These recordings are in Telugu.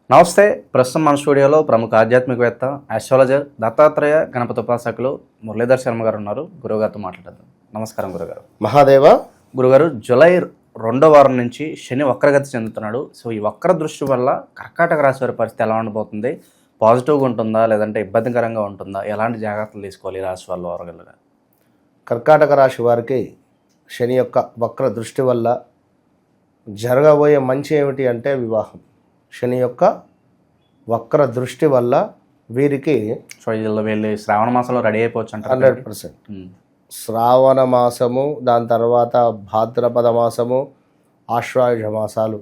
నమస్తే. ప్రస్తుతం మన స్టూడియోలో ప్రముఖ ఆధ్యాత్మికవేత్త, ఆస్ట్రాలజర్, దత్తాత్రేయ గణపతి ఉపాసకులు మురళీధర్ శర్మ గారు ఉన్నారు. గురుగారితో మాట్లాడదాం. నమస్కారం గురుగారు. మహాదేవ. గురుగారు, జూలై 2వ వారం నుంచి శని వక్రగతి చెందుతున్నాడు. సో ఈ వక్ర దృష్టి వల్ల కర్కాటక రాశి వారి పరిస్థితి ఎలా ఉండబోతుంది? పాజిటివ్గా ఉంటుందా లేదంటే ఇబ్బందికరంగా ఉంటుందా? ఎలాంటి జాగ్రత్తలు తీసుకోవాలి రాశి వాళ్ళు వరగలగా? కర్కాటక రాశి వారికి శని యొక్క వక్ర దృష్టి వల్ల జరగబోయే మంచి ఏమిటి అంటే వివాహం. శని యొక్క వక్ర దృష్టి వల్ల వీరికి సో వీళ్ళు శ్రావణ మాసంలో రెడీ అయిపోవచ్చు అంటారు. 100% శ్రావణ మాసము, దాని తర్వాత భాద్రపద మాసము, ఆశ్వాయుజ మాసాలు,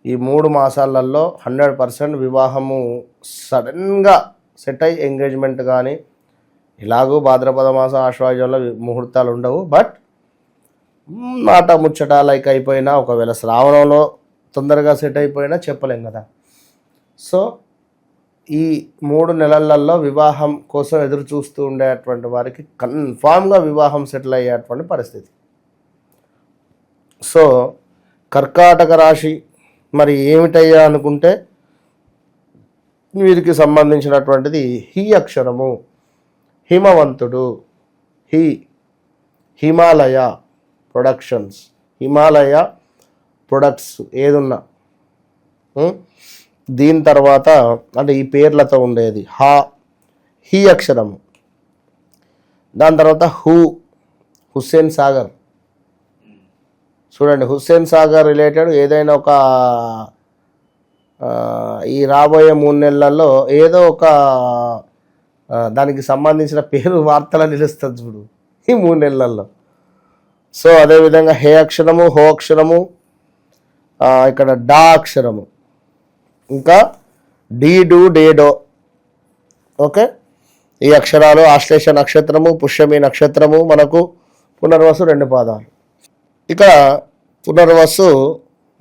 ఈ 3 మాసాలలో 100% వివాహము సడన్గా సెట్ అయ్యి ఎంగేజ్మెంట్ కానీ, ఇలాగూ భాద్రపద మాసం ఆశ్వాయుజంలో ముహూర్తాలు ఉండవు. బట్ మాట ముచ్చట లైక్ అయిపోయినా, ఒకవేళ శ్రావణంలో తొందరగా సెట్ అయిపోయినా చెప్పలేం కదా. సో ఈ 3 నెలలలో వివాహం కోసం ఎదురు చూస్తూ ఉండేటువంటి వారికి కన్ఫామ్గా వివాహం సెటిల్ అయ్యేటువంటి పరిస్థితి. సో కర్కాటక రాశి మరి ఏమిటయ్యా అనుకుంటే, వీరికి సంబంధించినటువంటిది హీ అక్షరము, హిమవంతుడు, హిమాలయ ప్రొడక్షన్స్, హిమాలయ ప్రొడక్ట్స్ ఏదున్నా, దీని తర్వాత అంటే ఈ పేర్లతో ఉండేది హీ అక్షరము, దాని తర్వాత హుస్సేన్ సాగర్. చూడండి, హుస్సేన్ సాగర్ రిలేటెడ్ ఏదైనా ఒక ఈ రాబోయే 3 నెలల్లో ఏదో ఒక దానికి సంబంధించిన పేరు వార్తలు నిలుస్తుంది చూడు ఈ 3 నెలల్లో. సో అదేవిధంగా హే అక్షరము, హో అక్షరము, ఇక్కడ డా అక్షరము, ఇంకా డీడు డేడో. ఓకే, ఈ అక్షరాలు ఆశ్లేష నక్షత్రము, పుష్యమి నక్షత్రము, మనకు పునర్వసు 2 పాదాలు, ఇక్కడ పునర్వసు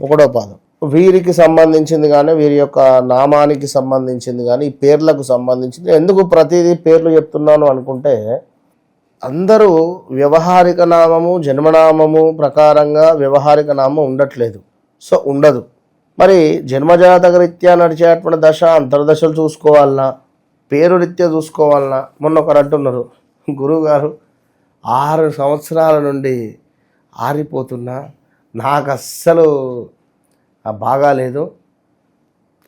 1వ పాదం. వీరికి సంబంధించింది కానీ, వీరి యొక్క నామానికి సంబంధించింది కానీ, ఈ పేర్లకు సంబంధించింది. ఎందుకు ప్రతిదీ పేర్లు చెప్తున్నాను అనుకుంటే, అందరూ వ్యవహారిక నామము, జన్మనామము ప్రకారంగా వ్యవహారిక నామం ఉండట్లేదు. సో ఉండదు. మరి జన్మజాతక రీత్యా నడిచేటువంటి దశ, అంతర్దశలు చూసుకోవాలన్నా, పేరు రీత్యా చూసుకోవాలన్నా. మొన్న ఒకరు అంటున్నారు, గురువుగారు 6 సంవత్సరాల నుండి ఆరిపోతున్నా, నాకు అస్సలు బాగాలేదు,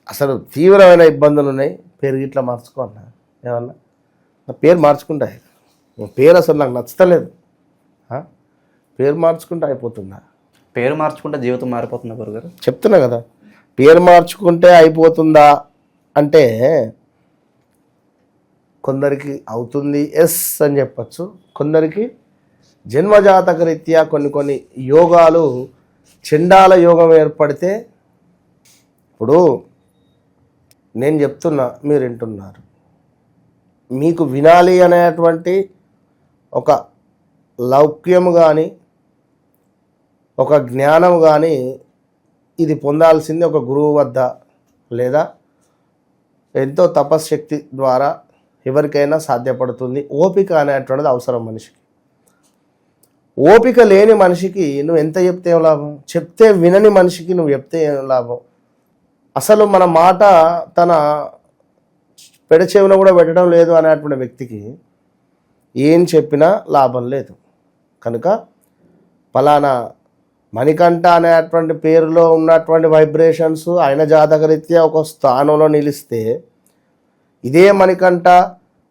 అసలు తీవ్రమైన ఇబ్బందులు ఉన్నాయి, పేరు గిట్లా మార్చుకో అన్నా. ఏమన్నా నా పేరు మార్చుకుంటా, పేరు అసలు నాకు నచ్చలేదు, పేరు మార్చుకుంటే అయిపోతుందా? పేరు మార్చుకుంటే జీవితం మారిపోతుందా గురుగారు? చెప్తున్నా కదా, పేరు మార్చుకుంటే అయిపోతుందా అంటే కొందరికి అవుతుంది, ఎస్ అని చెప్పచ్చు. కొందరికి జన్మజాతక రీత్యా కొన్ని యోగాలు, చండాల యోగం ఏర్పడితే, ఇప్పుడు నేను చెప్తున్నా, మీరు వింటున్నారు, మీకు వినాలి అనేటువంటి ఒక లౌక్యము కానీ, ఒక జ్ఞానం కానీ, ఇది పొందాల్సింది ఒక గురువు వద్ద లేదా ఎంతో తపశ్శక్తి ద్వారా ఎవరికైనా సాధ్యపడుతుంది. ఓపిక అనేటువంటిది అవసరం మనిషికి. ఓపిక లేని మనిషికి నువ్వు ఎంత చెప్తే ఏం లాభం? చెప్తే వినని మనిషికి నువ్వు చెప్తే ఏం లాభం? అసలు మన మాట తన పెడచెవిన కూడా పెట్టడం లేదు అనేటువంటి వ్యక్తికి ఏం చెప్పినా లాభం లేదు. కనుక ఫలానా మణికంఠ అనేటువంటి పేరులో ఉన్నటువంటి వైబ్రేషన్స్ ఆయన జాతకరీత్యా ఒక స్థానంలో నిలిస్తే, ఇదే మణికంఠ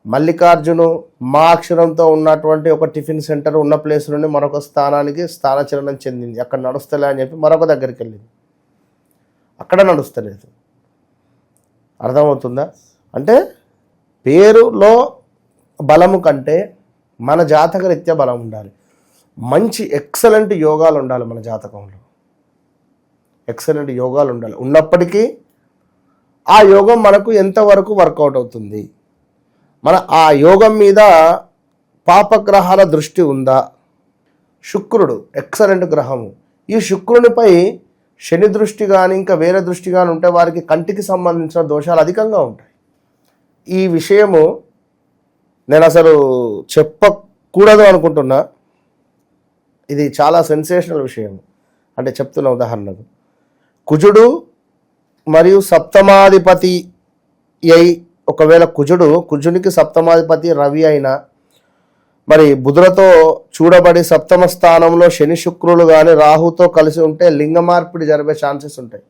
మల్లికార్జును మా అక్షరంతో ఉన్నటువంటి ఒక టిఫిన్ సెంటర్ ఉన్న ప్లేస్ నుండి మరొక స్థానానికి స్థానచలనం చెందింది. అక్కడ నడుస్తలే అని చెప్పి మరొక దగ్గరికి వెళ్ళింది, అక్కడ నడుస్తలేదు. అర్థమవుతుందా? అంటే పేరులో బలము కంటే మన జాతకరీత్యా బలం ఉండాలి. మంచి ఎక్సలెంట్ యోగాలు ఉండాలి మన జాతకంలో, ఎక్సలెంట్ యోగాలు ఉండాలి. ఉన్నప్పటికీ ఆ యోగం మనకు ఎంతవరకు వర్కౌట్ అవుతుంది, మన ఆ యోగం మీద పాపగ్రహాల దృష్టి ఉందా? శుక్రుడు ఎక్సలెంట్ గ్రహము, ఈ శుక్రునిపై శని దృష్టి కానీ ఇంకా వేరే దృష్టి కానీ ఉంటే వారికి కంటికి సంబంధించిన దోషాలు అధికంగా ఉంటాయి. ఈ విషయము నేను అసలు చెప్పకూడదు అనుకుంటున్నా, ఇది చాలా సెన్సేషనల్ విషయం. అంటే చెప్తున్న ఉదాహరణకు, కుజుడు మరియు సప్తమాధిపతి అయి ఒకవేళ కుజునికి సప్తమాధిపతి రవి అయినా మరి బుధులతో చూడబడి సప్తమ స్థానంలో శని శుక్రులు కానీ రాహుతో కలిసి ఉంటే లింగ మార్పిడి జరిగే ఛాన్సెస్ ఉంటాయి.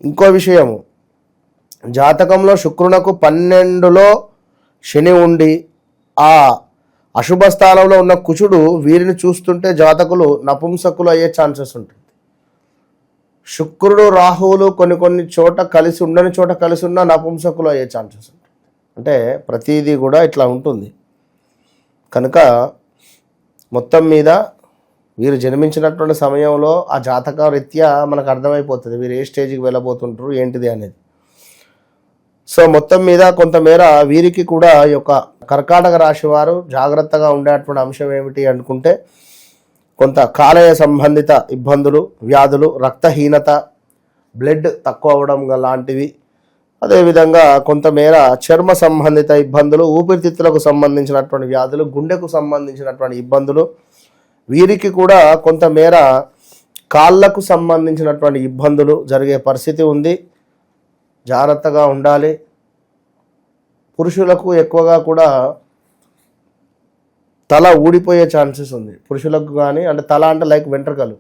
ఇంకో విషయము, జాతకంలో శుక్రునకు 12లో శని ఉండి ఆ అశుభ స్థానంలో ఉన్న కుజుడు వీరిని చూస్తుంటే జాతకులు నపుంసకులు అయ్యే ఛాన్సెస్ ఉంటుంది. శుక్రుడు రాహువులు కొన్ని చోట కలిసి ఉండని చోట కలిసి ఉన్న నపుంసకులు అయ్యే ఛాన్సెస్ ఉంటుంది. అంటే ప్రతిదీ కూడా ఇట్లా ఉంటుంది. కనుక మొత్తం మీద వీరు జన్మించినటువంటి సమయంలో ఆ జాతక రీత్యా మనకు అర్థమైపోతుంది వీరు ఏ స్టేజ్కి వెళ్ళబోతుంటారు ఏంటిది అనేది. సో మొత్తం మీద కొంతమేర వీరికి కూడా ఈ యొక్క కర్కాటక రాశి వారు జాగ్రత్తగా ఉండేటువంటి అంశం ఏమిటి అనుకుంటే, కొంత కాలేయ సంబంధిత ఇబ్బందులు, వ్యాధులు, రక్తహీనత, బ్లడ్ తక్కువ అవ్వడం లాంటివి, అదేవిధంగా కొంతమేర చర్మ సంబంధిత ఇబ్బందులు, ఊపిరితిత్తులకు సంబంధించినటువంటి వ్యాధులు, గుండెకు సంబంధించినటువంటి ఇబ్బందులు, వీరికి కూడా కొంతమేర కాళ్ళకు సంబంధించినటువంటి ఇబ్బందులు జరిగే పరిస్థితి ఉంది. జాగ్రత్తగా ఉండాలి. పురుషులకు ఎక్కువగా కూడా తల ఊడిపోయే ఛాన్సెస్ ఉంది. పురుషులకు కానీ, అంటే తల అంటే లైక్ వెంట్రుకలు,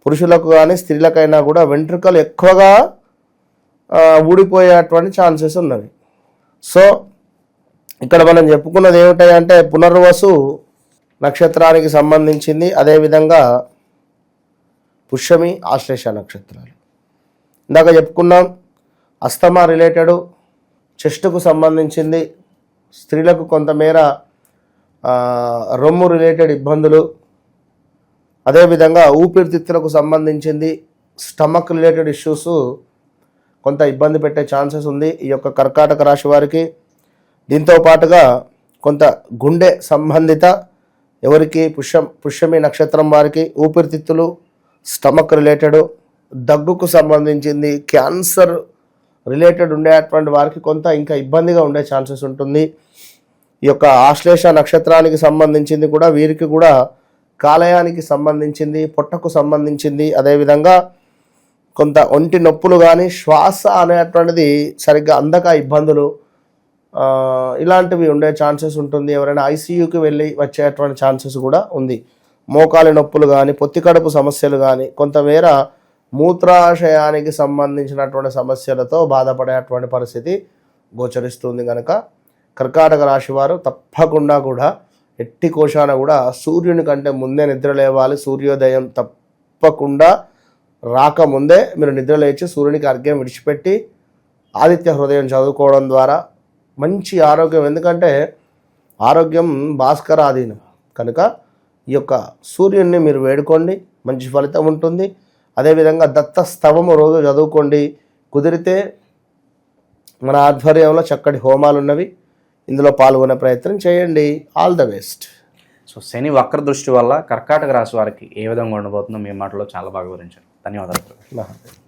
పురుషులకు కానీ స్త్రీలకైనా కూడా వెంట్రుకలు ఎక్కువగా ఊడిపోయేటువంటి ఛాన్సెస్ ఉన్నవి. సో ఇక్కడ మనం చెప్పుకున్నది ఏమిటంటే పునర్వసు నక్షత్రానికి సంబంధించింది, అదేవిధంగా పుష్యమి, ఆశ్లేష నక్షత్రాలు. ఇందాక చెప్పుకున్నాం అస్తమా రిలేటెడ్, చెస్ట్కు సంబంధించింది, స్త్రీలకు కొంతమేర రొమ్ము రిలేటెడ్ ఇబ్బందులు, అదేవిధంగా ఊపిరితిత్తులకు సంబంధించింది, స్టమక్ రిలేటెడ్ ఇష్యూస్ కొంత ఇబ్బంది పెట్టే ఛాన్సెస్ ఉంది ఈ యొక్క కర్కాటక రాశి వారికి. దీంతో పాటుగా కొంత గుండె సంబంధిత ఎవరికి పుష్యమి నక్షత్రం వారికి ఊపిరితిత్తులు, స్టమక్ రిలేటెడ్, దగ్గుకు సంబంధించింది, క్యాన్సర్ రిలేటెడ్ ఉండేటువంటి వారికి కొంత ఇంకా ఇబ్బందిగా ఉండే ఛాన్సెస్ ఉంటుంది. ఈ యొక్క ఆశ్లేష నక్షత్రానికి సంబంధించింది కూడా వీరికి కూడా కాలేయానికి సంబంధించింది, పొట్టకు సంబంధించింది, అదేవిధంగా కొంత ఒంటి నొప్పులు కానీ, శ్వాస అనేటువంటిది సరిగ్గా అందక ఇబ్బందులు, ఇలాంటివి ఉండే ఛాన్సెస్ ఉంటుంది. ఎవరైనా ఐసీయూకి వెళ్ళి వచ్చేటువంటి ఛాన్సెస్ కూడా ఉంది. మోకాలి నొప్పులు కానీ, పొత్తికడుపు సమస్యలు కానీ, కొంతమేర మూత్రాశయానికి సంబంధించినటువంటి సమస్యలతో బాధపడేటువంటి పరిస్థితి గోచరిస్తుంది. కనుక కర్కాటక రాశి వారు తప్పకుండా కూడా ఎట్టి కోశాన కూడా సూర్యుని కంటే ముందే నిద్ర లేవాలి. సూర్యోదయం తప్పకుండా రాకముందే మీరు నిద్ర లేచి సూర్యునికి అర్ఘ్యం విడిచిపెట్టి ఆదిత్య హృదయం చదువుకోవడం ద్వారా మంచి ఆరోగ్యం, ఎందుకంటే ఆరోగ్యం భాస్కరాధీనం కనుక ఈ యొక్క సూర్యుడిని మీరు వేడుకోండి, మంచి ఫలితం ఉంటుంది. అదేవిధంగా దత్త స్తవము రోజు చదువుకోండి. కుదిరితే మన ఆధ్వర్యంలో చక్కటి హోమాలు ఉన్నవి, ఇందులో పాల్గొనే ప్రయత్నం చేయండి. All the best. సో శని వక్ర దృష్టి వల్ల కర్కాటక రాశి వారికి ఏ విధంగా ఉండబోతుందో మీ మాటలో చాలా బాగా వివరించారు. ధన్యవాదాలు.